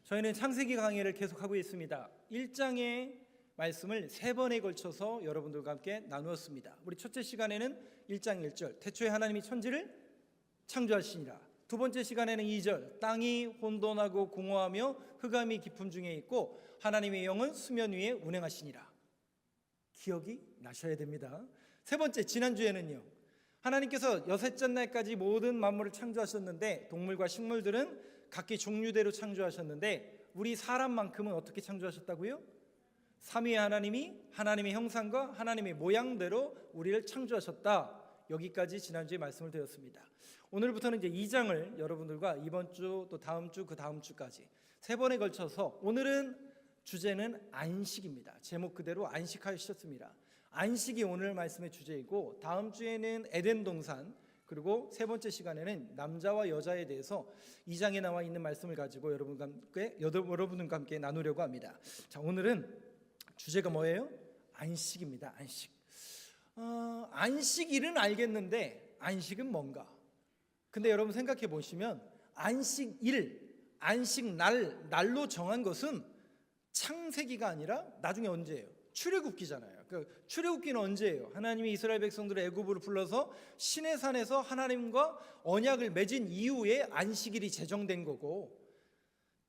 저희는 창세기 강의를 계속하고 있습니다. 1장의 말씀을 3번에 걸쳐서 여러분들과 함께 나누었습니다. 우리 첫째 시간에는 1장 1절 태초에 하나님이 천지를 창조하시니라. 두 번째 시간에는 2절 땅이 혼돈하고 공허하며 흑암이 깊음 중에 있고 하나님의 영은 수면 위에 운행하시니라. 기억이 나셔야 됩니다. 세 번째, 지난주에는요, 하나님께서 여섯째 날까지 모든 만물을 창조하셨는데 동물과 식물들은 각기 종류대로 창조하셨는데 우리 사람만큼은 어떻게 창조하셨다고요? 삼위의 하나님이 하나님의 형상과 하나님의 모양대로 우리를 창조하셨다. 여기까지 지난주에 말씀을 드렸습니다. 오늘부터는 이제 2장을 여러분들과 이번 주 또 다음 주 그 다음 주까지 3번에 걸쳐서, 오늘은 주제는 안식입니다. 제목 그대로 안식하셨습니다. 안식이 오늘 말씀의 주제이고, 다음 주에는 에덴 동산, 그리고 세 번째 시간에는 남자와 여자에 대해서 2장에 나와 있는 말씀을 가지고 여러분과 함께 나누려고 합니다. 자, 오늘은 주제가 뭐예요? 안식입니다. 안식. 안식일은 알겠는데 안식은 뭔가? 근데 여러분 생각해 보시면 안식일, 안식날로 정한 것은 창세기가 아니라 나중에 언제예요? 출애굽기잖아요. 그 출애굽기는 언제예요? 하나님이 이스라엘 백성들을 애굽으로 불러서 시내산에서 하나님과 언약을 맺은 이후에 안식일이 제정된 거고,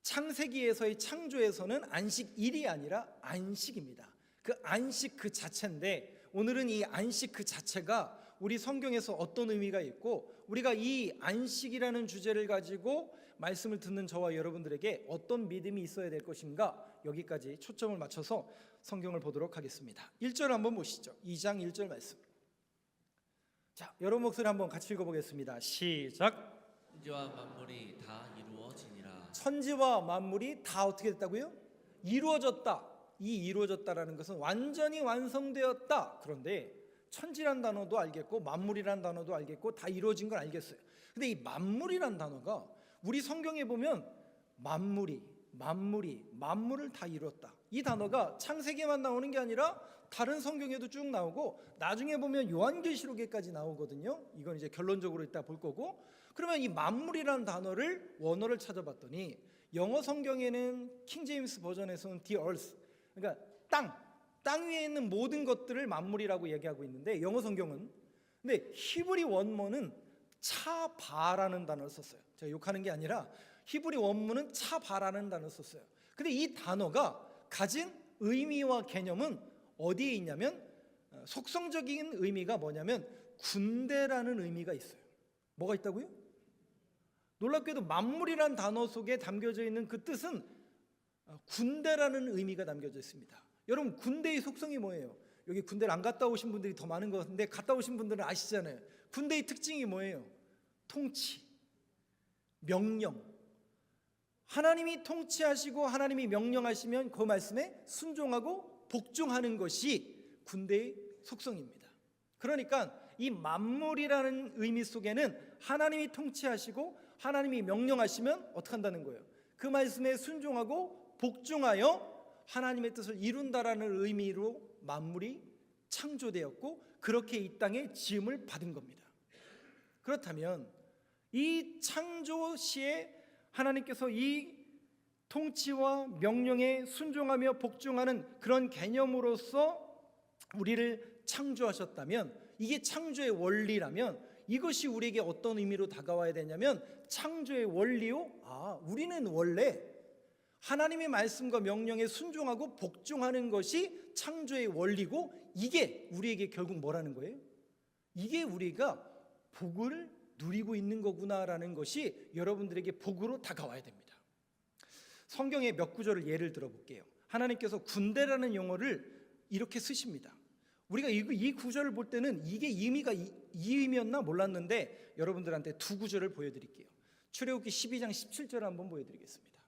창세기에서의 창조에서는 안식일이 아니라 안식입니다. 그 안식 그 자체인데, 오늘은 이 안식 그 자체가 우리 성경에서 어떤 의미가 있고, 우리가 이 안식이라는 주제를 가지고 말씀을 듣는 저와 여러분들에게 어떤 믿음이 있어야 될 것인가, 여기까지 초점을 맞춰서 성경을 보도록 하겠습니다. 1절 한번 보시죠. 2장 1절 말씀. 자, 여러분 목소리 한번 같이 읽어보겠습니다. 시작. 천지와 만물이 다 이루어지니라. 천지와 만물이 다 어떻게 됐다고요? 이루어졌다. 이 이루어졌다라는 것은 완전히 완성되었다. 그런데 천지란 단어도 알겠고 만물이란 단어도 알겠고 다 이루어진 걸 알겠어요. 근데 이 만물이란 단어가 우리 성경에 보면 만물을 다 이뤘다, 이 단어가 창세기에만 나오는 게 아니라 다른 성경에도 쭉 나오고, 나중에 보면 요한계시록에까지 나오거든요. 이건 이제 결론적으로 이따 볼 거고. 그러면 이 만물이라는 단어를 원어를 찾아봤더니 영어 성경에는 킹제임스 버전에서는 the earth, 그러니까 땅 위에 있는 모든 것들을 만물이라고 얘기하고 있는데, 영어 성경은, 근데 히브리 원문은 차바라는 단어를 썼어요. 제가 욕하는 게 아니라 히브리 원문은 차바라는 단어를 썼어요. 근데 이 단어가 가진 의미와 개념은 어디에 있냐면, 속성적인 의미가 뭐냐면 군대라는 의미가 있어요. 뭐가 있다고요? 놀랍게도 만물이란 단어 속에 담겨져 있는 그 뜻은 군대라는 의미가 담겨져 있습니다. 여러분, 군대의 속성이 뭐예요? 여기 군대를 안 갔다 오신 분들이 더 많은 것 같은데 갔다 오신 분들은 아시잖아요. 군대의 특징이 뭐예요? 통치, 명령. 하나님이 통치하시고 하나님이 명령하시면 그 말씀에 순종하고 복종하는 것이 군대의 속성입니다. 그러니까 이 만물이라는 의미 속에는 하나님이 통치하시고 하나님이 명령하시면 어떻게 한다는 거예요? 그 말씀에 순종하고 복종하여 하나님의 뜻을 이룬다라는 의미로 만물이 창조되었고, 그렇게 이 땅에 지음을 받은 겁니다. 그렇다면 이 창조 시에 하나님께서 이 통치와 명령에 순종하며 복종하는 그런 개념으로서 우리를 창조하셨다면, 이게 창조의 원리라면, 이것이 우리에게 어떤 의미로 다가와야 되냐면, 창조의 원리요, 우리는 원래 하나님의 말씀과 명령에 순종하고 복종하는 것이 창조의 원리고, 이게 우리에게 결국 뭐라는 거예요? 이게 우리가 복을 누리고 있는 거구나라는 것이 여러분들에게 복으로 다가와야 됩니다. 성경의 몇 구절을 예를 들어볼게요. 하나님께서 군대라는 용어를 이렇게 쓰십니다. 우리가 이 구절을 볼 때는 이게 의미가 이 의미였나 몰랐는데, 여러분들한테 두 구절을 보여드릴게요. 출애굽기 12장 17절을 한번 보여드리겠습니다.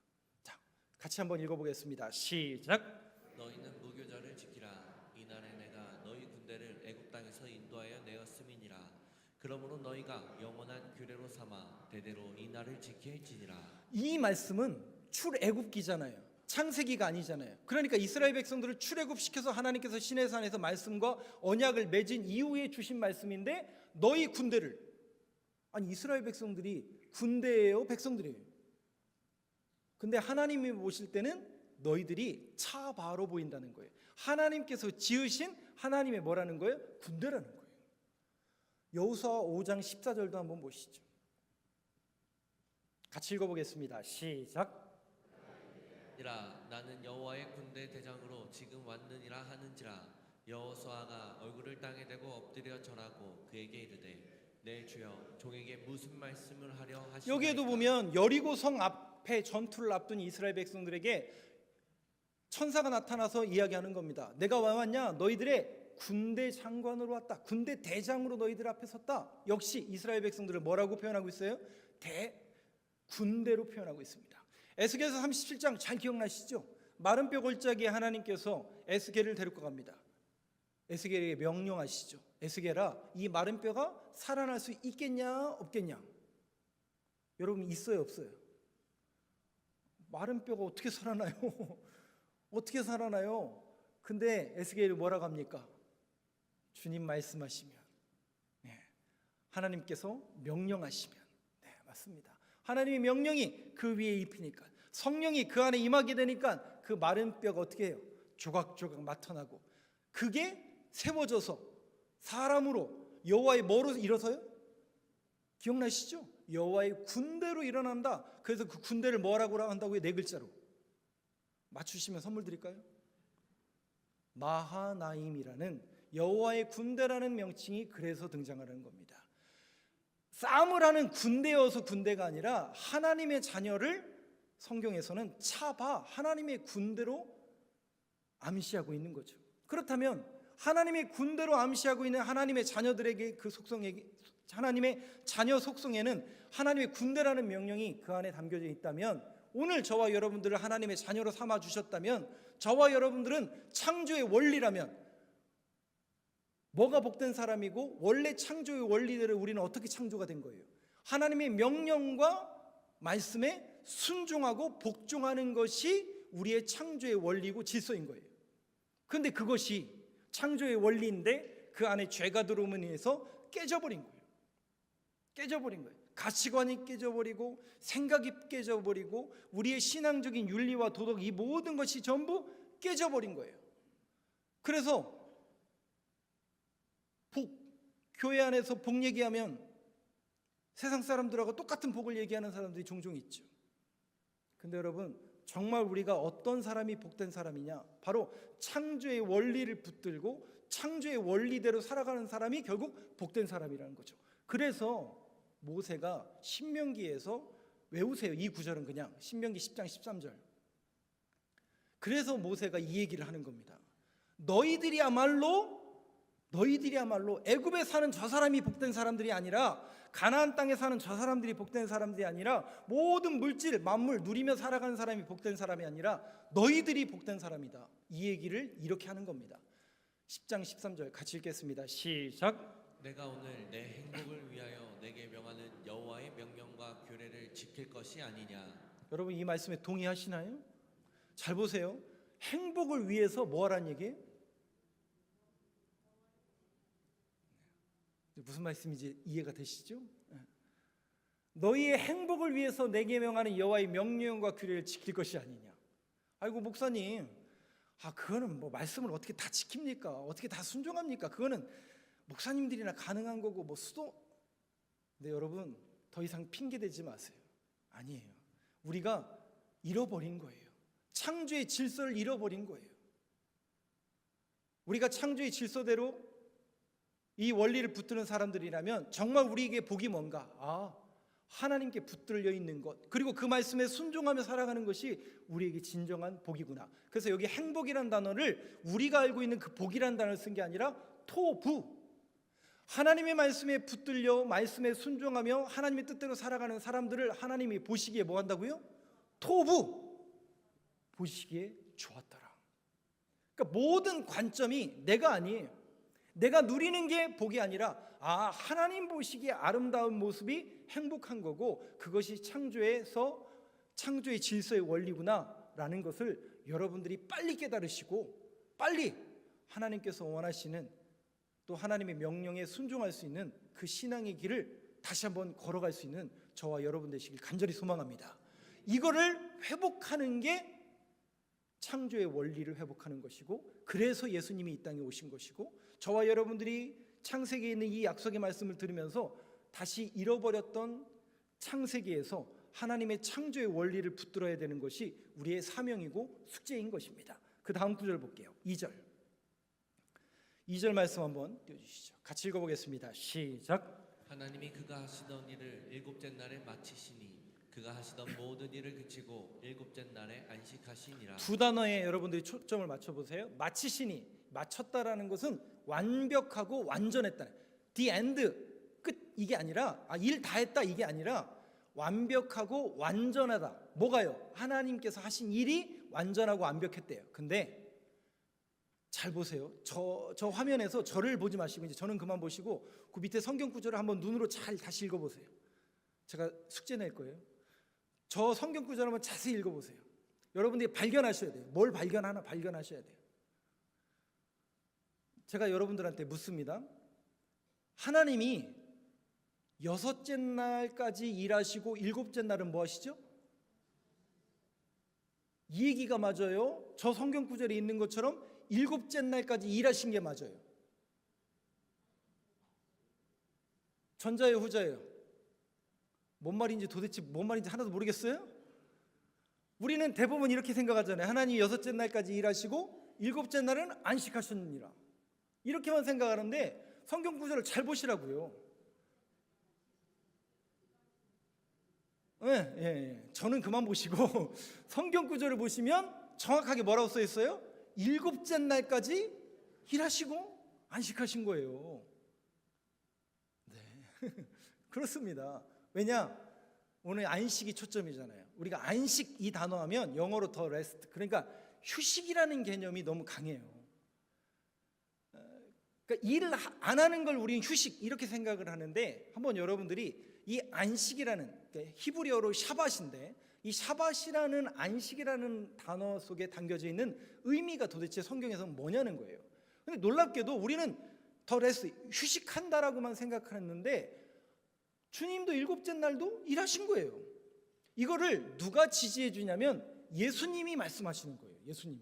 자, 같이 한번 읽어보겠습니다. 시작. 너희는 무교절을 지키라. 이날에 내가 너희 군대를 애굽 땅에서 인도하여 내었음이니라. 그러므로 너희가 영원한 규례로 삼아 대대로 이 날을 지킬지니라. 이 말씀은 출애굽기잖아요. 창세기가 아니잖아요. 그러니까 이스라엘 백성들을 출애굽시켜서 하나님께서 시내산에서 말씀과 언약을 맺은 이후에 주신 말씀인데, 너희 군대를, 아니 이스라엘 백성들이 군대예요, 백성들이에요? 근데 하나님이 보실 때는 너희들이 차바로 보인다는 거예요. 하나님께서 지으신 하나님의 뭐라는 거예요? 군대라는 거예요. 여호수아 5장 14절도 한번 보시죠. 같이 읽어보겠습니다. 시작. 이라 나는 여호와의 군대 대장으로 지금 왔느니라 하는지라. 여호수아가 얼굴을 땅에 대고 엎드려 절하고 그에게 이르되 내 주여 종에게 무슨 말씀을 하려 하시나이까. 여기에도 보면 여리고 성 앞에 전투를 앞둔 이스라엘 백성들에게 천사가 나타나서 이야기하는 겁니다. 내가 왜 왔냐? 너희들의 군대 장관으로 왔다. 군대 대장으로 너희들 앞에 섰다. 역시 이스라엘 백성들을 뭐라고 표현하고 있어요? 군대로 표현하고 있습니다. 에스겔서 37장 잘 기억나시죠? 마른 뼈 골짜기에 하나님께서 에스겔을 데리고 갑니다. 에스겔에게 명령하시죠. 에스겔아, 이 마른 뼈가 살아날 수 있겠냐 없겠냐? 여러분, 있어요 없어요? 마른 뼈가 어떻게 살아나요? 어떻게 살아나요? 근데 에스겔이 뭐라고 합니까? 주님 말씀하시면, 하나님께서 명령하시면, 맞습니다. 하나님의 명령이 그 위에 입히니까, 성령이 그 안에 임하게 되니까 그 마른 뼈가 어떻게 해요? 조각조각 나타나고, 그게 세워져서 사람으로 여호와의 뭐로 일어서요? 기억나시죠? 여호와의 군대로 일어난다. 그래서 그 군대를 뭐라고 한다고요? 4글자로 맞추시면 선물 드릴까요? 마하나임이라는 여호와의 군대라는 명칭이 그래서 등장하는 겁니다. 싸움을 하는 군대여서 군대가 아니라 하나님의 자녀를 성경에서는 차바, 하나님의 군대로 암시하고 있는 거죠. 그렇다면 하나님의 군대로 암시하고 있는 하나님의 자녀들에게 그 속성에게, 하나님의 자녀 속성에는 하나님의 군대라는 명령이 그 안에 담겨져 있다면, 오늘 저와 여러분들을 하나님의 자녀로 삼아 주셨다면, 저와 여러분들은 창조의 원리라면 뭐가 복된 사람이고, 원래 창조의 원리대로 우리는 어떻게 창조가 된 거예요? 하나님의 명령과 말씀에 순종하고 복종하는 것이 우리의 창조의 원리고 질서인 거예요. 그런데 그것이 창조의 원리인데 그 안에 죄가 들어옴으로 인해서 깨져버린 거예요. 깨져버린 거예요. 가치관이 깨져버리고, 생각이 깨져버리고, 우리의 신앙적인 윤리와 도덕, 이 모든 것이 전부 깨져버린 거예요. 그래서 교회 안에서 복 얘기하면 세상 사람들하고 똑같은 복을 얘기하는 사람들이 종종 있죠. 근데 여러분, 정말 우리가 어떤 사람이 복된 사람이냐? 바로 창조의 원리를 붙들고 창조의 원리대로 살아가는 사람이 결국 복된 사람이라는 거죠. 그래서 모세가 신명기에서, 외우세요, 이 구절은 그냥 신명기 10장 13절. 그래서 모세가 이 얘기를 하는 겁니다. 너희들이야말로 애굽에 사는 저 사람이 복된 사람들이 아니라, 가나안 땅에 사는 저 사람들이 복된 사람들이 아니라, 모든 물질 만물 누리며 살아가는 사람이 복된 사람이 아니라 너희들이 복된 사람이다. 이 얘기를 이렇게 하는 겁니다. 10장 13절 같이 읽겠습니다. 시작. 내가 오늘 내 행복을 위하여 내게 명하는 여호와의 명령과 규례를 지킬 것이 아니냐. 여러분, 이 말씀에 동의하시나요? 잘 보세요. 행복을 위해서 뭐 하라는 얘기예요? 무슨 말씀인지 이해가 되시죠? 너희의 행복을 위해서 내게 명하는 여호와의 명령과 규례를 지킬 것이 아니냐. 아이고 목사님, 그거는 뭐 말씀을 어떻게 다 지킵니까? 어떻게 다 순종합니까? 그거는 목사님들이나 가능한 거고 뭐 수도. 근데 여러분, 더 이상 핑계 대지 마세요. 아니에요. 우리가 잃어버린 거예요. 창조의 질서를 잃어버린 거예요. 우리가 창조의 질서대로 이 원리를 붙드는 사람들이라면 정말 우리에게 복이 뭔가? 하나님께 붙들려 있는 것, 그리고 그 말씀에 순종하며 살아가는 것이 우리에게 진정한 복이구나. 그래서 여기 행복이라는 단어를 우리가 알고 있는 그 복이라는 단어를 쓴 게 아니라 토부, 하나님의 말씀에 붙들려 말씀에 순종하며 하나님의 뜻대로 살아가는 사람들을 하나님이 보시기에 뭐 한다고요? 토부, 보시기에 좋았더라. 그러니까 모든 관점이 내가 아니에요. 내가 누리는 게 복이 아니라 하나님 보시기에 아름다운 모습이 행복한 거고, 그것이 창조의 질서의 원리구나 라는 것을 여러분들이 빨리 깨달으시고, 빨리 하나님께서 원하시는, 또 하나님의 명령에 순종할 수 있는 그 신앙의 길을 다시 한번 걸어갈 수 있는 저와 여러분 되시길 간절히 소망합니다. 이거를 회복하는 게 창조의 원리를 회복하는 것이고, 그래서 예수님이 이 땅에 오신 것이고, 저와 여러분들이 창세기에 있는 이 약속의 말씀을 들으면서 다시 잃어버렸던 창세기에서 하나님의 창조의 원리를 붙들어야 되는 것이 우리의 사명이고 숙제인 것입니다. 그 다음 구절 볼게요. 2절 말씀 한번 띄워주시죠. 같이 읽어보겠습니다. 시작. 하나님이 그가 하시던 일을 일곱째 날에 마치시니 그가 하시던 모든 일을 그치고 일곱째 날에 안식하시니라. 두 단어에 여러분들이 초점을 맞춰보세요. 마치시니, 마쳤다라는 것은 완벽하고 완전했다, the end, 끝, 이게 아니라 일 다 했다, 이게 아니라 완벽하고 완전하다. 뭐가요? 하나님께서 하신 일이 완전하고 완벽했대요. 근데 잘 보세요. 저 화면에서 저를 보지 마시고 이제 저는 그만 보시고 그 밑에 성경 구절을 한번 눈으로 잘 다시 읽어보세요. 제가 숙제 낼 거예요. 저 성경 구절 한번 자세히 읽어보세요. 여러분들이 발견하셔야 돼요. 뭘 발견하셔야 돼요. 제가 여러분들한테 묻습니다. 하나님이 6째 날까지 일하시고 7째 날은 뭐 하시죠? 이 얘기가 맞아요? 저 성경 구절에 있는 것처럼 7째 날까지 일하신 게 맞아요? 전자예요, 후자예요? 뭔 말인지 도대체 뭔 말인지 하나도 모르겠어요? 우리는 대부분 이렇게 생각하잖아요. 하나님이 6째 날까지 일하시고 7째 날은 안식하셨느니라, 이렇게만 생각하는데 성경 구절을 잘 보시라고요. 예. 저는 그만 보시고 성경 구절을 보시면 정확하게 뭐라고 써 있어요? 7째 날까지 일하시고 안식하신 거예요. 네. 그렇습니다. 왜냐? 오늘 안식이 초점이잖아요. 우리가 안식 이 단어 하면 영어로 더 레스트, 그러니까 휴식이라는 개념이 너무 강해요. 그러니까 일을 안 하는 걸 우리는 휴식 이렇게 생각을 하는데, 한번 여러분들이 이 안식이라는, 히브리어로 샤밧인데, 이 샤밧이라는 안식이라는 단어 속에 담겨져 있는 의미가 도대체 성경에서는 뭐냐는 거예요. 근데 놀랍게도 우리는 더 레스트, 휴식한다라고만 생각했는데 주님도 7째 날도 일하신 거예요. 이거를 누가 지지해 주냐면 예수님이 말씀하시는 거예요. 예수님이.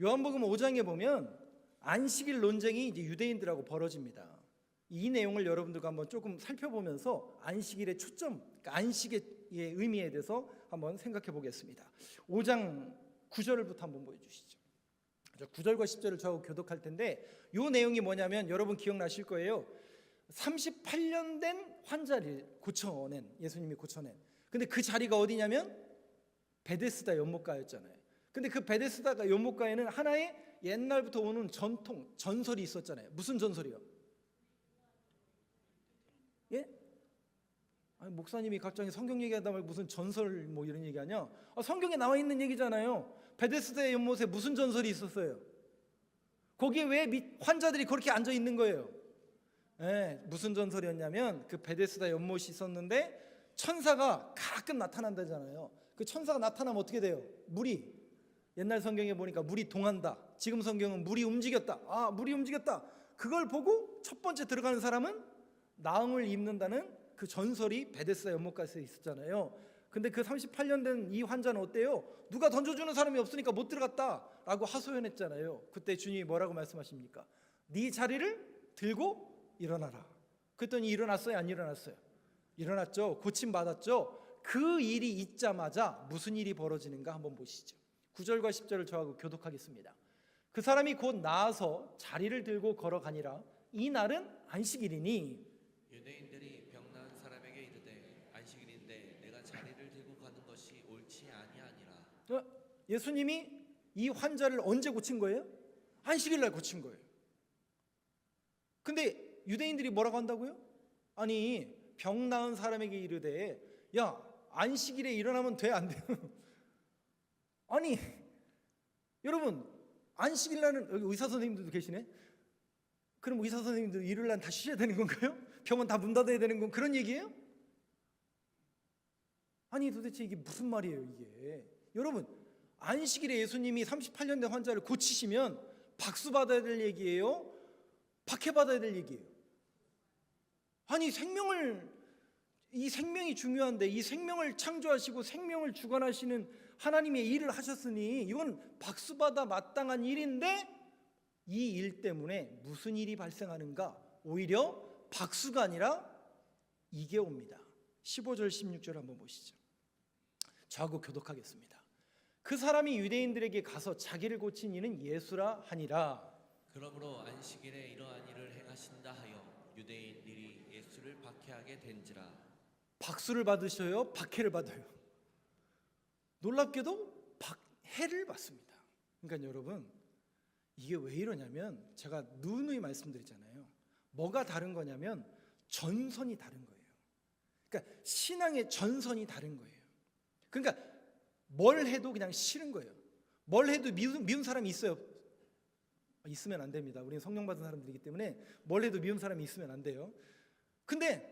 요한복음 5장에 보면 안식일 논쟁이 이제 유대인들하고 벌어집니다. 이 내용을 여러분들과 한번 조금 살펴보면서 안식일의 초점, 그러니까 안식의 의미에 대해서 한번 생각해 보겠습니다. 5장 9절부터 한번 보여주시죠. 9절과 10절을 저하고 교독할 텐데, 이 내용이 뭐냐면 여러분 기억나실 거예요. 38년 된 환자를 고쳐낸, 예수님이 고쳐낸. 근데 그 자리가 어디냐면 베데스다 연못가였잖아요. 근데 그 베데스다 연못가에는 하나의 옛날부터 오는 전통, 전설이 있었잖아요. 무슨 전설이요? 예? 아니, 목사님이 갑자기 성경 얘기하다 말고 무슨 전설 뭐 이런 얘기하냐? 성경에 나와 있는 얘기잖아요. 베데스다 연못에 무슨 전설이 있었어요? 거기에 왜 환자들이 그렇게 앉아 있는 거예요? 예, 무슨 전설이었냐면 그 베데스다 연못이 있었는데 천사가 가끔 나타난다잖아요. 그 천사가 나타나면 어떻게 돼요? 물이, 옛날 성경에 보니까 물이 동한다. 지금 성경은 물이 움직였다. 물이 움직였다. 그걸 보고 첫 번째 들어가는 사람은 나음을 입는다는 그 전설이 베데스다 연못가에 있었잖아요. 근데 그 38년 된 이 환자는 어때요? 누가 던져주는 사람이 없으니까 못 들어갔다라고 하소연했잖아요. 그때 주님이 뭐라고 말씀하십니까? 네 자리를 들고 일어나라. 그랬더니 일어났어요? 안 일어났어요? 일어났죠. 고침받았죠. 그 일이 있자마자 무슨 일이 벌어지는가 한번 보시죠. 9절과 10절을 저하고 교독하겠습니다. 그 사람이 곧 나아서 자리를 들고 걸어가니라. 이 날은 안식일이니. 유대인들이 병 나은 사람에게 이르되 안식일인데 내가 자리를 들고 가는 것이 옳지 아니하니라. 예수님이 이 환자를 언제 고친 거예요? 안식일 날 고친 거예요. 근데 유대인들이 뭐라고 한다고요? 아니, 병 나은 사람에게 이르되, 야, 안식일에 일어나면 돼, 안 돼요? 아니, 여러분, 안식일 날은, 여기 의사 선생님들도 계시네? 그럼 의사 선생님들 일요일 날 다 쉬셔야 되는 건가요? 병원 다 문 닫아야 되는 건 그런 얘기예요? 아니, 도대체 이게 무슨 말이에요, 이게? 여러분, 안식일에 예수님이 38년 된 환자를 고치시면 박수 받아야 될 얘기예요? 박해 받아야 될 얘기예요? 아니, 생명을 이 생명이 중요한데 이 생명을 창조하시고 생명을 주관하시는 하나님의 일을 하셨으니 이건 박수받아 마땅한 일인데 이 일 때문에 무슨 일이 발생하는가? 오히려 박수가 아니라 이게 옵니다. 15절 16절 한번 보시죠. 저하고 교독하겠습니다. 그 사람이 유대인들에게 가서 자기를 고친 이는 예수라 하니라. 그러므로 안식일에 이러한 일을 행하신다 하여 유대인들이 예수를 박해하게 된지라. 박수를 받으셔요? 박해를 받아요? 놀랍게도 박해를 받습니다. 그러니까 여러분, 이게 왜 이러냐면 제가 누누이 말씀드리잖아요. 뭐가 다른 거냐면 전선이 다른 거예요. 그러니까 신앙의 전선이 다른 거예요. 그러니까 뭘 해도 그냥 싫은 거예요. 뭘 해도 미운 사람이 있어요? 있으면 안 됩니다. 우리는 성령 받은 사람들이기 때문에 뭘 해도 미운 사람이 있으면 안 돼요. 근데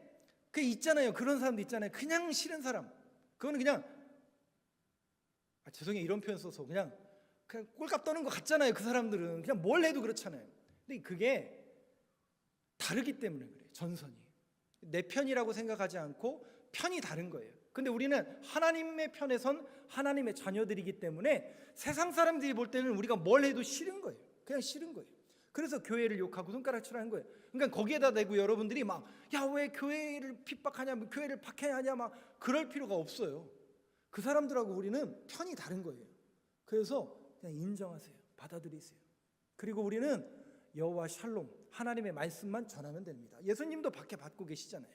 그 있잖아요. 그런 사람도 있잖아요. 그냥 싫은 사람. 그거는 그냥 죄송해요. 이런 표현 써서 그냥 꼴값 떠는 것 같잖아요. 그 사람들은 그냥 뭘 해도 그렇잖아요. 근데 그게 다르기 때문에 그래요. 전선이 내 편이라고 생각하지 않고 편이 다른 거예요. 근데 우리는 하나님의 편에 선 하나님의 자녀들이기 때문에 세상 사람들이 볼 때는 우리가 뭘 해도 싫은 거예요. 그냥 싫은 거예요. 그래서 교회를 욕하고 손가락질하는 거예요. 그러니까 거기에다 대고 여러분들이 막 야 왜 교회를 핍박하냐, 교회를 박해하냐 막 그럴 필요가 없어요. 그 사람들하고 우리는 편이 다른 거예요. 그래서 그냥 인정하세요. 받아들이세요. 그리고 우리는 여호와 샬롬 하나님의 말씀만 전하면 됩니다. 예수님도 박해 받고 계시잖아요.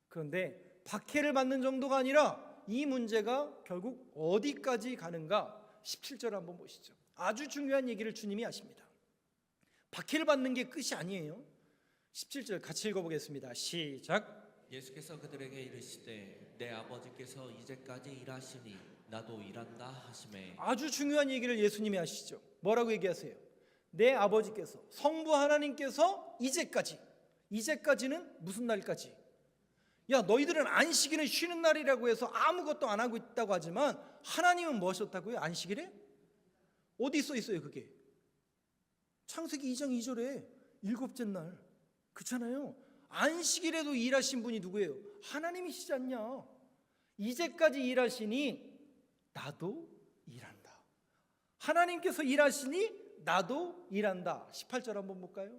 그런데 박해를 받는 정도가 아니라 이 문제가 결국 어디까지 가는가? 17절 한번 보시죠. 아주 중요한 얘기를 주님이 하십니다. 박해를 받는 게 끝이 아니에요. 17절 같이 읽어보겠습니다. 시작. 예수께서 그들에게 이르시되 내 아버지께서 이제까지 일하시니 나도 일한다 하시매. 아주 중요한 얘기를 예수님이 하시죠. 뭐라고 얘기하세요? 내 아버지께서 성부 하나님께서 이제까지는 무슨 날까지? 야 너희들은 안식일은 쉬는 날이라고 해서 아무것도 안 하고 있다고 하지만 하나님은 뭐 하셨다고요? 안식일에? 어디 써 있어요 그게? 창세기 2장 2절에 일곱째 날 그렇잖아요. 안식일에도 일하신 분이 누구예요? 하나님이시지 않냐? 이제까지 일하시니 나도 일한다. 하나님께서 일하시니 나도 일한다. 18절 한번 볼까요?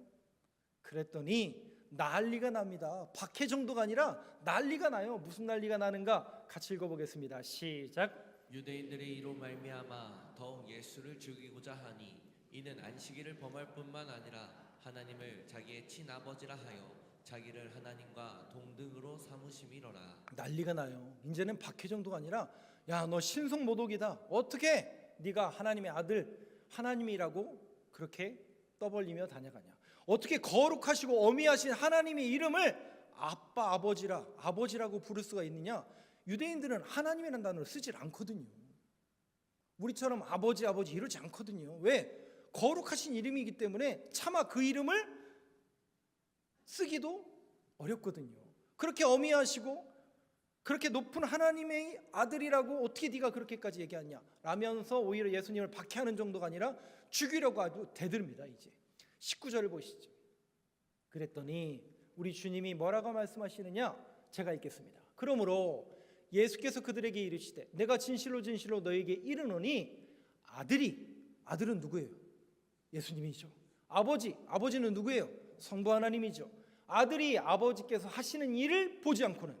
그랬더니 난리가 납니다. 박해 정도가 아니라 난리가 나요. 무슨 난리가 나는가? 같이 읽어보겠습니다. 시작. 유대인들이 이로 말미암아 더욱 예수를 죽이고자 하니 이는 안식일을 범할 뿐만 아니라 하나님을 자기의 친아버지라 하여 자기를 하나님과 동등으로 삼으심이로라. 난리가 나요. 이제는 박해 정도가 아니라 야 너 신성 모독이다. 어떻게 네가 하나님의 아들 하나님이라고 그렇게 떠벌리며 다녀가냐. 어떻게 거룩하시고 어미하신 하나님의 이름을 아빠 아버지라고 부를 수가 있느냐. 유대인들은 하나님이라는 단어를 쓰질 않거든요. 우리처럼 아버지 이러지 않거든요. 왜? 거룩하신 이름이기 때문에 차마 그 이름을 쓰기도 어렵거든요. 그렇게 어미하시고 그렇게 높은 하나님의 아들이라고 어떻게 네가 그렇게까지 얘기하냐 라면서 오히려 예수님을 박해하는 정도가 아니라 죽이려고 아주 대듭니다. 이제 19절을 보시죠. 그랬더니 우리 주님이 뭐라고 말씀하시느냐? 제가 읽겠습니다. 그러므로 예수께서 그들에게 이르시되 내가 진실로 너에게 이르노니 아들은 누구예요? 예수님이죠. 아버지는 누구예요? 성부 하나님이죠. 아들이 아버지께서 하시는 일을 보지 않고는.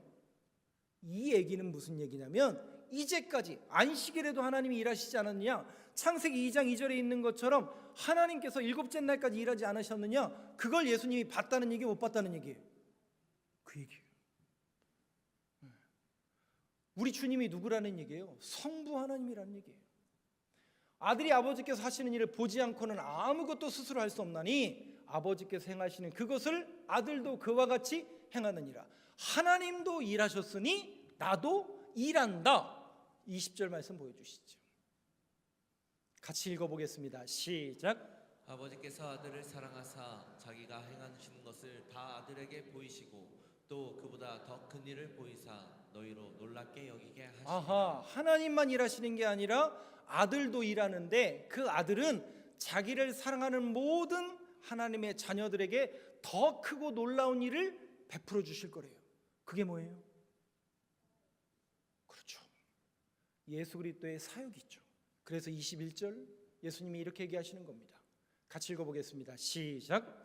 이 얘기는 무슨 얘기냐면 이제까지 안식일에도 하나님이 일하시지 않았느냐? 창세기 2장 2절에 있는 것처럼 하나님께서 일곱째 날까지 일하지 않으셨느냐? 그걸 예수님이 봤다는 얘기예요? 못 봤다는 얘기예요? 그 얘기예요. 우리 주님이 누구라는 얘기예요? 성부 하나님이라는 얘기예요. 아들이 아버지께서 하시는 일을 보지 않고는 아무것도 스스로 할 수 없나니 아버지께서 행하시는 그것을 아들도 그와 같이 행하느니라. 하나님도 일하셨으니 나도 일한다. 20절 말씀 보여주시죠. 같이 읽어보겠습니다. 시작. 아버지께서 아들을 사랑하사 자기가 행하시는 것을 다 아들에게 보이시고 또 그보다 더 큰 일을 보이사 너희로 놀랍게 여기게 하시니라. 아하, 하나님만 일하시는 게 아니라 아들도 일하는데 그 아들은 자기를 사랑하는 모든 하나님의 자녀들에게 더 크고 놀라운 일을 베풀어 주실 거래요. 그게 뭐예요? 예수 그리스도의 사역이죠. 그래서 21절 예수님이 이렇게 얘기하시는 겁니다. 같이 읽어보겠습니다. 시작.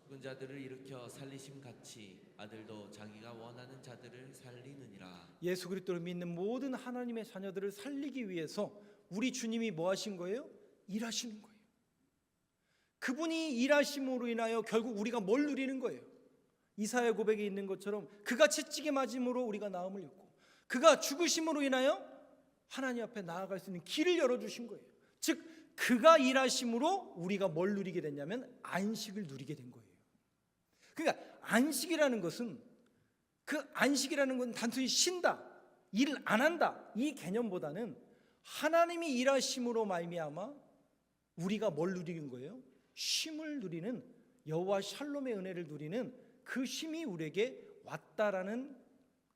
죽은 자들을 일으켜 살리심 같이 아들도 자기가 원하는 자들을 살리느니라. 예수 그리스도를 믿는 모든 하나님의 자녀들을 살리기 위해서 우리 주님이 뭐 하신 거예요? 일하시는 거예요. 그분이 일하심으로 인하여 결국 우리가 뭘 누리는 거예요? 이사야 고백에 있는 것처럼 그가 채찍에 맞음으로 우리가 나음을 입고 그가 죽으심으로 인하여 하나님 앞에 나아갈 수 있는 길을 열어주신 거예요. 즉 그가 일하심으로 우리가 뭘 누리게 됐냐면 안식을 누리게 된 거예요. 그러니까 안식이라는 것은 그 안식이라는 건 단순히 쉰다, 일 안 한다 이 개념보다는 하나님이 일하심으로 말미암아 우리가 뭘 누리는 거예요? 쉼을 누리는 여호와 샬롬의 은혜를 누리는 그 쉼이 우리에게 왔다라는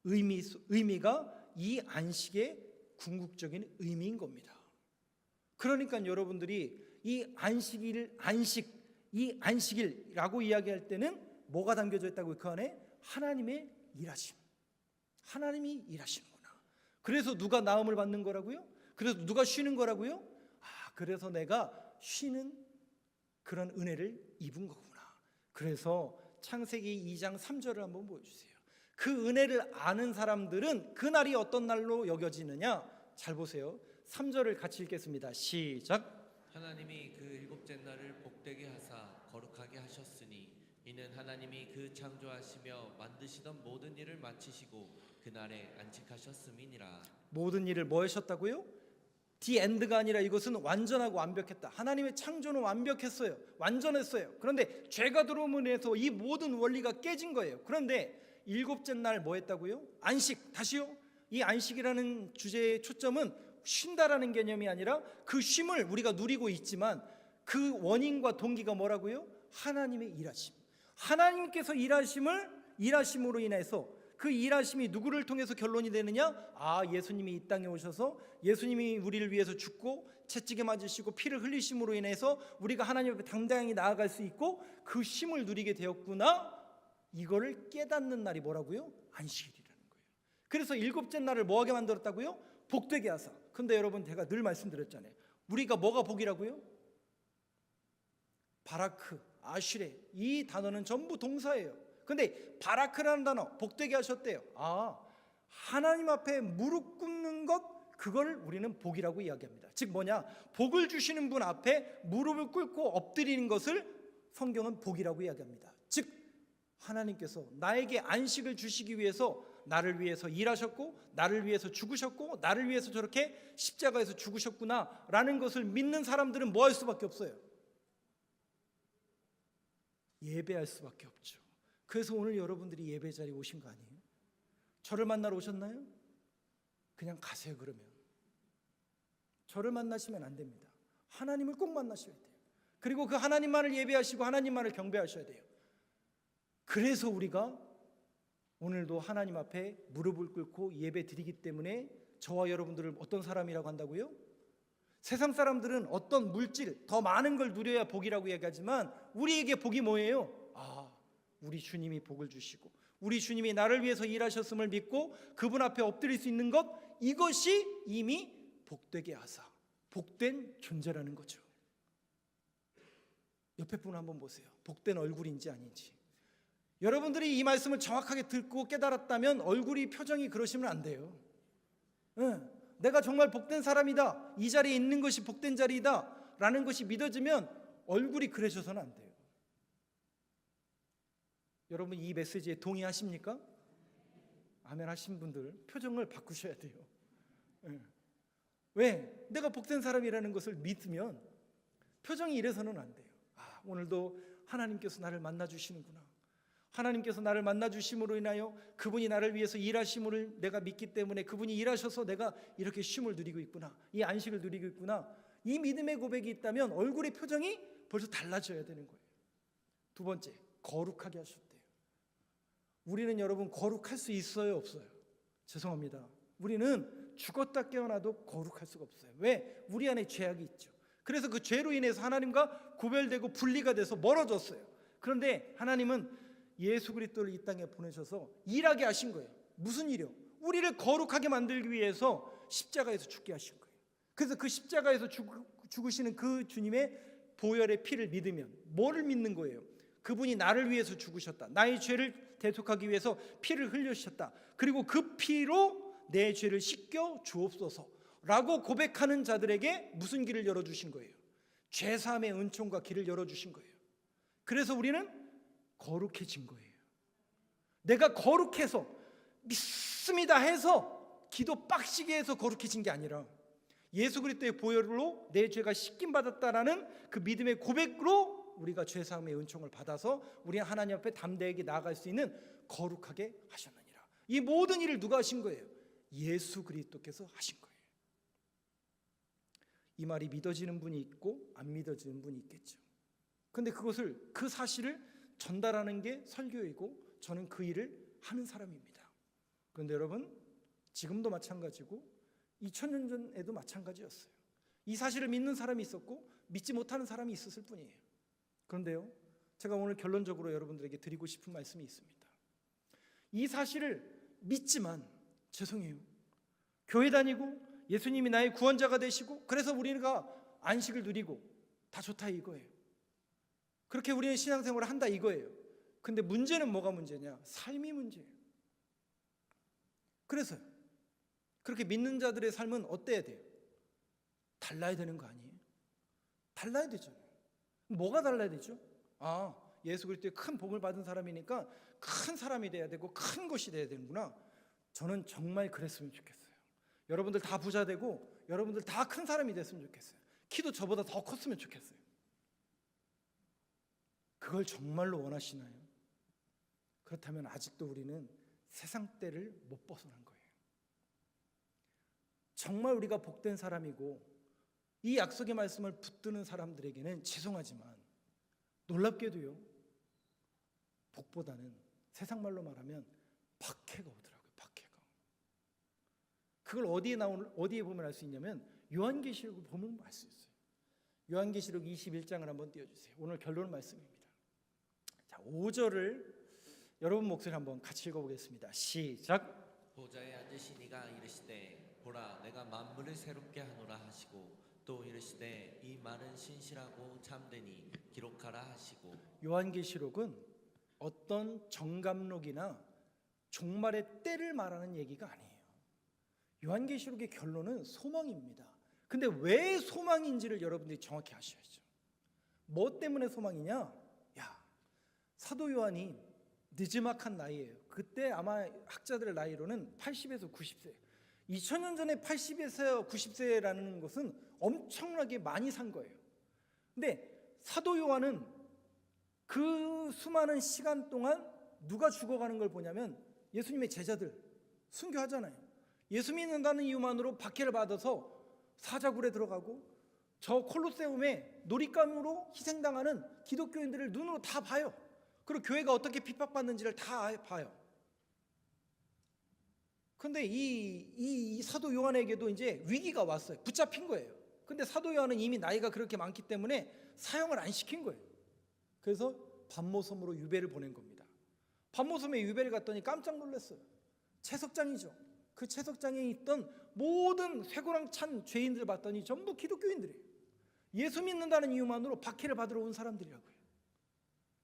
의미가 이 안식의 궁극적인 의미인 겁니다. 그러니까 여러분들이 이 안식일이라고 이야기할 때는 뭐가 담겨져 있다고 그 안에 하나님의 일하심. 하나님이 일하시는구나. 그래서 누가 나음을 받는 거라고요? 그래서 누가 쉬는 거라고요? 그래서 내가 쉬는 그런 은혜를 입은 거구나. 그래서 창세기 2장 3절을 한번 보여주세요. 그 은혜를 아는 사람들은 그날이 어떤 날로 여겨지느냐? 잘 보세요. 3절을 같이 읽겠습니다. 시작. 하나님이 그 일곱째 날을 복되게 하사 거룩하게 하셨으니 이는 하나님이 그 창조하시며 만드시던 모든 일을 마치시고 그날에 안식하셨음이니라. 모든 일을 뭐 하셨다고요? 디 엔드가 아니라 이것은 완전하고 완벽했다. 하나님의 창조는 완벽했어요. 완전했어요. 그런데 죄가 들어옴으로 인해서 이 모든 원리가 깨진 거예요. 그런데 일곱째 날 뭐 했다고요? 안식. 다시요. 이 안식이라는 주제의 초점은 쉰다라는 개념이 아니라 그 쉼을 우리가 누리고 있지만 그 원인과 동기가 뭐라고요? 하나님의 일하심. 하나님께서 일하심으로 인해서 그 일하심이 누구를 통해서 결론이 되느냐? 예수님이 이 땅에 오셔서 예수님이 우리를 위해서 죽고 채찍에 맞으시고 피를 흘리심으로 인해서 우리가 하나님 앞에 당당히 나아갈 수 있고 그 쉼을 누리게 되었구나. 이거를 깨닫는 날이 뭐라고요? 안식일이라는 거예요. 그래서 일곱째 날을 뭐하게 만들었다고요? 복되게 하사. 근데 여러분 제가 늘 말씀드렸잖아요. 우리가 뭐가 복이라고요? 바라크, 아슈레 이 단어는 전부 동사예요. 근데 바라크라는 단어 복되게 하셨대요. 하나님 앞에 무릎 꿇는 것 그걸 우리는 복이라고 이야기합니다. 즉 뭐냐? 복을 주시는 분 앞에 무릎을 꿇고 엎드리는 것을 성경은 복이라고 이야기합니다. 즉 하나님께서 나에게 안식을 주시기 위해서 나를 위해서 일하셨고 나를 위해서 죽으셨고 나를 위해서 저렇게 십자가에서 죽으셨구나 라는 것을 믿는 사람들은 뭐 할 수밖에 없어요? 예배할 수밖에 없죠. 그래서 오늘 여러분들이 예배 자리에 오신 거 아니에요? 저를 만나러 오셨나요? 그냥 가세요. 그러면 저를 만나시면 안 됩니다. 하나님을 꼭 만나셔야 돼요. 그리고 그 하나님만을 예배하시고 하나님만을 경배하셔야 돼요. 그래서 우리가 오늘도 하나님 앞에 무릎을 꿇고 예배 드리기 때문에 저와 여러분들을 어떤 사람이라고 한다고요? 세상 사람들은 어떤 물질, 더 많은 걸 누려야 복이라고 얘기하지만 우리에게 복이 뭐예요? 우리 주님이 복을 주시고 우리 주님이 나를 위해서 일하셨음을 믿고 그분 앞에 엎드릴 수 있는 것, 이것이 이미 복되게 하사 복된 존재라는 거죠. 옆에 분 한번 보세요. 복된 얼굴인지 아닌지. 여러분들이 이 말씀을 정확하게 듣고 깨달았다면 얼굴이 표정이 그러시면 안 돼요. 내가 정말 복된 사람이다, 이 자리에 있는 것이 복된 자리이다 라는 것이 믿어지면 얼굴이 그러셔서는 안 돼요. 여러분 이 메시지에 동의하십니까? 아멘 하신 분들 표정을 바꾸셔야 돼요. 왜? 내가 복된 사람이라는 것을 믿으면 표정이 이래서는 안 돼요. 오늘도 하나님께서 나를 만나주시는구나. 하나님께서 나를 만나주심으로 인하여 그분이 나를 위해서 일하심을 내가 믿기 때문에 그분이 일하셔서 내가 이렇게 쉼을 누리고 있구나, 이 안식을 누리고 있구나, 이 믿음의 고백이 있다면 얼굴의 표정이 벌써 달라져야 되는 거예요. 두 번째, 거룩하게 하셨대요. 우리는 여러분 거룩할 수 있어요, 없어요? 죄송합니다. 우리는 죽었다 깨어나도 거룩할 수가 없어요. 왜? 우리 안에 죄악이 있죠. 그래서 그 죄로 인해서 하나님과 구별되고 분리가 돼서 멀어졌어요. 그런데 하나님은 예수 그리스도를 이 땅에 보내셔서 일하게 하신 거예요. 무슨 일이요? 우리를 거룩하게 만들기 위해서 십자가에서 죽게 하신 거예요. 그래서 그 십자가에서 죽으시는 그 주님의 보혈의 피를 믿으면 뭐를 믿는 거예요? 그분이 나를 위해서 죽으셨다. 나의 죄를 대속하기 위해서 피를 흘려주셨다. 그리고 그 피로 내 죄를 씻겨 주옵소서 라고 고백하는 자들에게 무슨 길을 열어주신 거예요? 죄사함의 은총과 길을 열어주신 거예요. 그래서 우리는 거룩해진 거예요. 내가 거룩해서 믿습니다 해서 기도 빡시게 해서 거룩해진 게 아니라 예수 그리스도의 보혈로 내 죄가 씻김 받았다라는 그 믿음의 고백으로 우리가 죄사함의 은총을 받아서 우리는 하나님 앞에 담대하게 나아갈 수 있는 거룩하게 하셨느니라. 이 모든 일을 누가 하신 거예요? 예수 그리스도께서 하신 거예요. 이 말이 믿어지는 분이 있고 안 믿어지는 분이 있겠죠. 근데 그 사실을 전달하는 게 설교이고 저는 그 일을 하는 사람입니다. 그런데 여러분, 지금도 마찬가지고 2000년 전에도 마찬가지였어요. 이 사실을 믿는 사람이 있었고 믿지 못하는 사람이 있었을 뿐이에요. 그런데요, 제가 오늘 결론적으로 여러분들에게 드리고 싶은 말씀이 있습니다. 이 사실을 믿지만 죄송해요, 교회 다니고 예수님이 나의 구원자가 되시고 그래서 우리가 안식을 누리고 다 좋다 이거예요. 그렇게 우리는 신앙생활을 한다 이거예요. 근데 문제는 뭐가 문제냐? 삶이 문제예요. 그래서요, 그렇게 믿는 자들의 삶은 어때야 돼요? 달라야 되는 거 아니에요? 달라야 되잖아요. 뭐가 달라야 되죠? 예수 그리스도의 큰 복을 받은 사람이니까 큰 사람이 돼야 되고 큰 것이 돼야 되는구나. 저는 정말 그랬으면 좋겠어요. 여러분들 다 부자 되고 여러분들 다 큰 사람이 됐으면 좋겠어요. 키도 저보다 더 컸으면 좋겠어요. 그걸 정말로 원하시나요? 그렇다면 아직도 우리는 세상 때를 못 벗어난 거예요. 정말 우리가 복된 사람이고 이 약속의 말씀을 붙드는 사람들에게는 죄송하지만 놀랍게도요, 복보다는 세상 말로 말하면 박해가 오더라고요. 박해가. 그걸 어디에 보면 알 수 있냐면 요한계시록을 보면 알 수 있어요. 요한계시록 21장을 한번 띄워주세요. 오늘 결론 말씀입니다. 자, 5절을 여러분 목소리 한번 같이 읽어보겠습니다. 시작. 보좌에 앉으신 이가 이르시되 보라 내가 만물을 새롭게 하노라 하시고 또 이르시되 이 말은 신실하고 참되니 기록하라 하시고. 요한계시록은 어떤 정감록이나 종말의 때를 말하는 얘기가 아니에요. 요한계시록의 결론은 소망입니다. 근데 왜 소망인지를 여러분들이 정확히 아셔야죠. 뭐 때문에 소망이냐? 사도 요한이 늦지막한 나이예요. 그때 아마 학자들의 나이로는 80에서 90세. 2000년 전에 80에서 90세라는 것은 엄청나게 많이 산 거예요. 근데 사도 요한은 그 수많은 시간 동안 누가 죽어가는 걸 보냐면 예수님의 제자들 순교하잖아요. 예수 믿는다는 이유만으로 박해를 받아서 사자굴에 들어가고 저 콜로세움에 놀잇감으로 희생당하는 기독교인들을 눈으로 다 봐요. 그리고 교회가 어떻게 핍박받는지를 다 봐요. 그런데 이 사도 요한에게도 이제 위기가 왔어요. 붙잡힌 거예요. 근데 사도 요한은 이미 나이가 그렇게 많기 때문에 사형을 안 시킨 거예요. 그래서 반모섬으로 유배를 보낸 겁니다. 반모섬에 유배를 갔더니 깜짝 놀랐어요. 채석장이죠. 그 채석장에 있던 모든 쇠고랑 찬 죄인들 봤더니 전부 기독교인들이에요. 예수 믿는다는 이유만으로 박해를 받으러 온 사람들이라고요.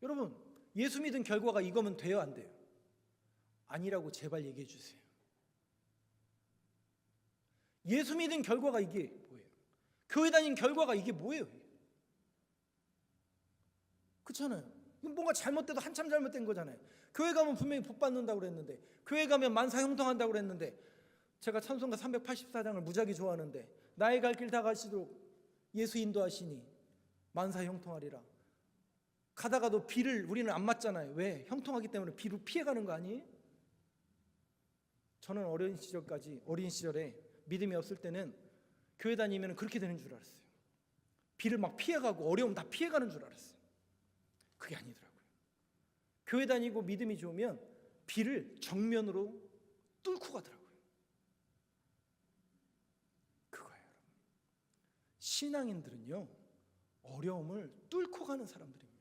여러분, 예수 믿은 결과가 이거면 돼요, 안 돼요? 아니라고 제발 얘기해 주세요. 예수 믿은 결과가 이게 뭐예요? 교회 다닌 결과가 이게 뭐예요? 그렇잖아요. 뭔가 잘못돼도 한참 잘못된 거잖아요. 교회 가면 분명히 복 받는다고 그랬는데, 교회 가면 만사 형통한다고 그랬는데, 제가 찬송가 384장을 무지하게 좋아하는데 나의 갈 길 다 가시도록 예수 인도하시니 만사 형통하리라. 가다가도 비를 우리는 안 맞잖아요. 왜? 형통하기 때문에 비로 피해가는 거 아니에요? 저는 어린 시절에 믿음이 없을 때는 교회 다니면 그렇게 되는 줄 알았어요. 비를 막 피해가고 어려움 다 피해가는 줄 알았어요. 그게 아니더라고요. 교회 다니고 믿음이 좋으면 비를 정면으로 뚫고 가더라고요. 그거예요, 여러분. 신앙인들은요, 어려움을 뚫고 가는 사람들입니다.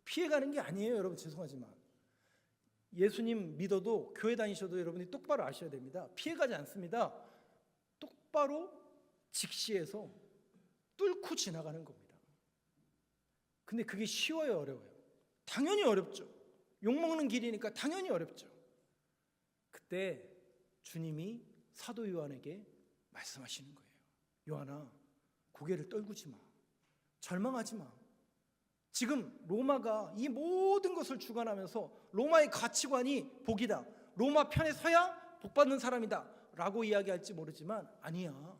피해가는 게 아니에요, 여러분. 죄송하지만 예수님 믿어도 교회 다니셔도 여러분이 똑바로 아셔야 됩니다. 피해가지 않습니다. 똑바로 직시해서 뚫고 지나가는 겁니다. 근데 그게 쉬워요, 어려워요? 당연히 어렵죠. 욕먹는 길이니까 당연히 어렵죠. 그때 주님이 사도 요한에게 말씀하시는 거예요. 요한아, 고개를 떨구지 마. 절망하지 마. 지금 로마가 이 모든 것을 주관하면서 로마의 가치관이 복이다, 로마 편에 서야 복받는 사람이다 라고 이야기할지 모르지만 아니야.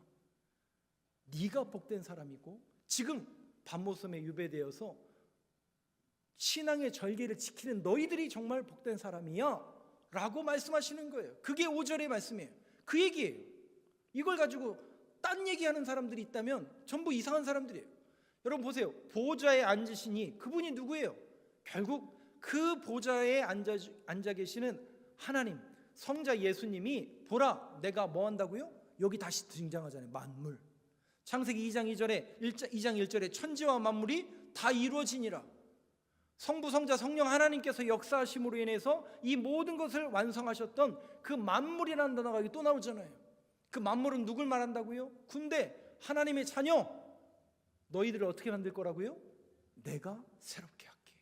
네가 복된 사람이고 지금 밤모섬에 유배되어서 신앙의 절개를 지키는 너희들이 정말 복된 사람이야 라고 말씀하시는 거예요. 그게 5절의 말씀이에요. 그 얘기예요. 이걸 가지고 딴 얘기하는 사람들이 있다면 전부 이상한 사람들이에요. 여러분 보세요. 보좌에 앉으시니 그분이 누구예요? 결국 그 보좌에 앉아 계시는 하나님, 성자 예수님이 보라 내가 뭐 한다고요? 여기 다시 등장하잖아요. 만물. 창세기 2장 1절에 천지와 만물이 다 이루어지니라. 성부, 성자, 성령 하나님께서 역사하심으로 인해서 이 모든 것을 완성하셨던 그 만물이라는 단어가 여기 또 나오잖아요. 그 만물은 누굴 말한다고요? 군대, 하나님의 자녀. 너희들을 어떻게 만들 거라고요? 내가 새롭게 할게.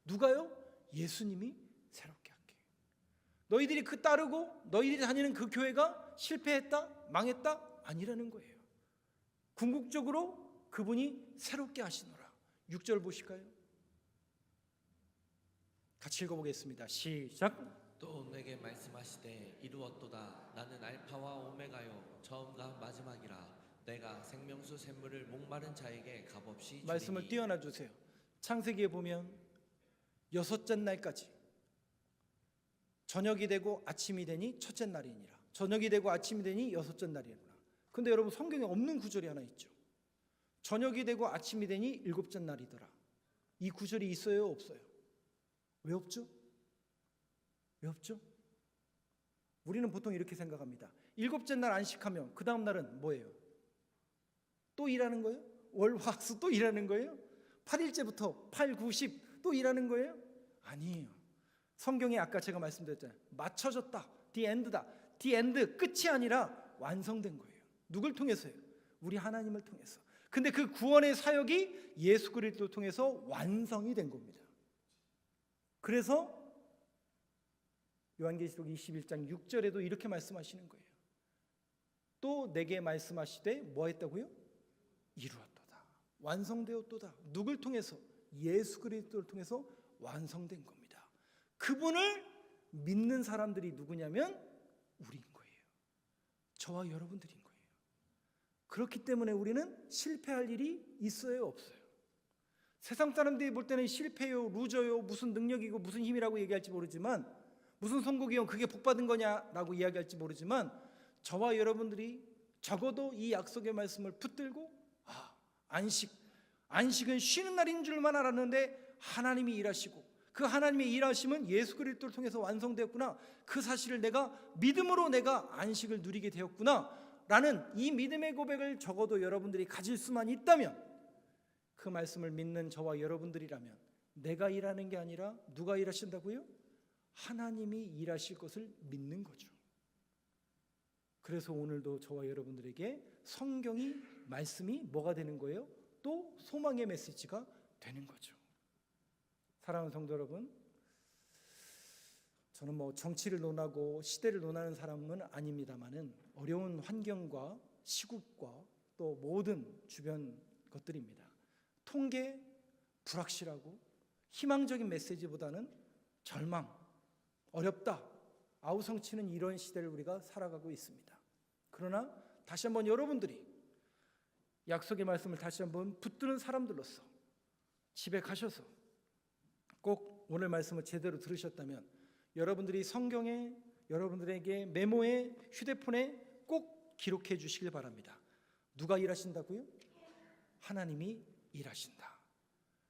누가요? 예수님이 새롭게 할게. 너희들이 그 따르고 너희들이 다니는 그 교회가 실패했다? 망했다? 아니라는 거예요. 궁극적으로 그분이 새롭게 하시노라. 6절 보실까요? 같이 읽어보겠습니다. 시작. 또 내게 말씀하시되 이루었도다. 나는 알파와 오메가요 처음과 마지막이라. 내가 생명수 샘물을 목마른 자에게 값없이 주리니. 말씀을 띄어놔 주세요. 창세기에 보면 여섯째 날까지 저녁이 되고 아침이 되니 첫째 날이니라. 저녁이 되고 아침이 되니 여섯째 날이니라. 근데 여러분 성경에 없는 구절이 하나 있죠. 저녁이 되고 아침이 되니 일곱째 날이더라. 이 구절이 있어요, 없어요? 왜 없죠? 왜 없죠? 우리는 보통 이렇게 생각합니다. 일곱째 날 안식하면 그 다음 날은 뭐예요? 또 일하는 거예요? 월, 화, 수 또 일하는 거예요? 8일째부터 8, 9, 10 또 일하는 거예요? 아니에요. 성경에 아까 제가 말씀드렸잖아요. 맞춰졌다. The end다. The end, 끝이 아니라 완성된 거예요. 누굴 통해서요? 우리 하나님을 통해서. 근데 그 구원의 사역이 예수 그리스도를 통해서 완성이 된 겁니다. 그래서 요한계시록 21장 6절에도 이렇게 말씀하시는 거예요. 또 내게 말씀하시되 뭐 했다고요? 이루었도다. 완성되었도다. 누굴 통해서? 예수 그리스도를 통해서 완성된 겁니다. 그분을 믿는 사람들이 누구냐면 우리인 거예요. 저와 여러분들인 거예요. 그렇기 때문에 우리는 실패할 일이 있어요, 없어요? 세상 사람들이 볼 때는 실패요, 루저요, 무슨 능력이고 무슨 힘이라고 얘기할지 모르지만, 무슨 선곡이요, 그게 복받은 거냐라고 이야기할지 모르지만, 저와 여러분들이 적어도 이 약속의 말씀을 붙들고 안식은 쉬는 날인 줄만 알았는데 하나님이 일하시고 그 하나님의 일하심은 예수 그리스도를 통해서 완성되었구나, 그 사실을 내가 믿음으로 내가 안식을 누리게 되었구나 라는 이 믿음의 고백을 적어도 여러분들이 가질 수만 있다면, 그 말씀을 믿는 저와 여러분들이라면 내가 일하는 게 아니라 누가 일하신다고요? 하나님이 일하실 것을 믿는 거죠. 그래서 오늘도 저와 여러분들에게 성경이, 말씀이 뭐가 되는 거예요? 또 소망의 메시지가 되는 거죠. 사랑하는 성도 여러분, 저는 뭐 정치를 논하고 시대를 논하는 사람은 아닙니다만은 어려운 환경과 시국과 또 모든 주변 것들입니다. 통계, 불확실하고 희망적인 메시지보다는 절망, 어렵다, 아우성치는 이런 시대를 우리가 살아가고 있습니다. 그러나 다시 한번 여러분들이 약속의 말씀을 다시 한번 붙드는 사람들로서 집에 가셔서 꼭 오늘 말씀을 제대로 들으셨다면 여러분들이 성경에, 여러분들에게 메모에, 휴대폰에 꼭 기록해 주시길 바랍니다. 누가 일하신다고요? 하나님이 일하신다.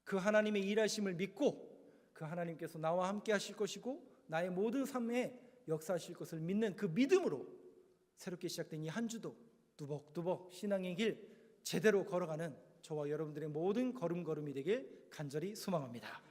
그 하나님의 일하심을 믿고 그 하나님께서 나와 함께 하실 것이고 나의 모든 삶에 역사하실 것을 믿는 그 믿음으로 새롭게 시작된 이 한 주도 두벅두벅 신앙의 길 제대로 걸어가는 저와 여러분들의 모든 걸음걸음이 되길 간절히 소망합니다.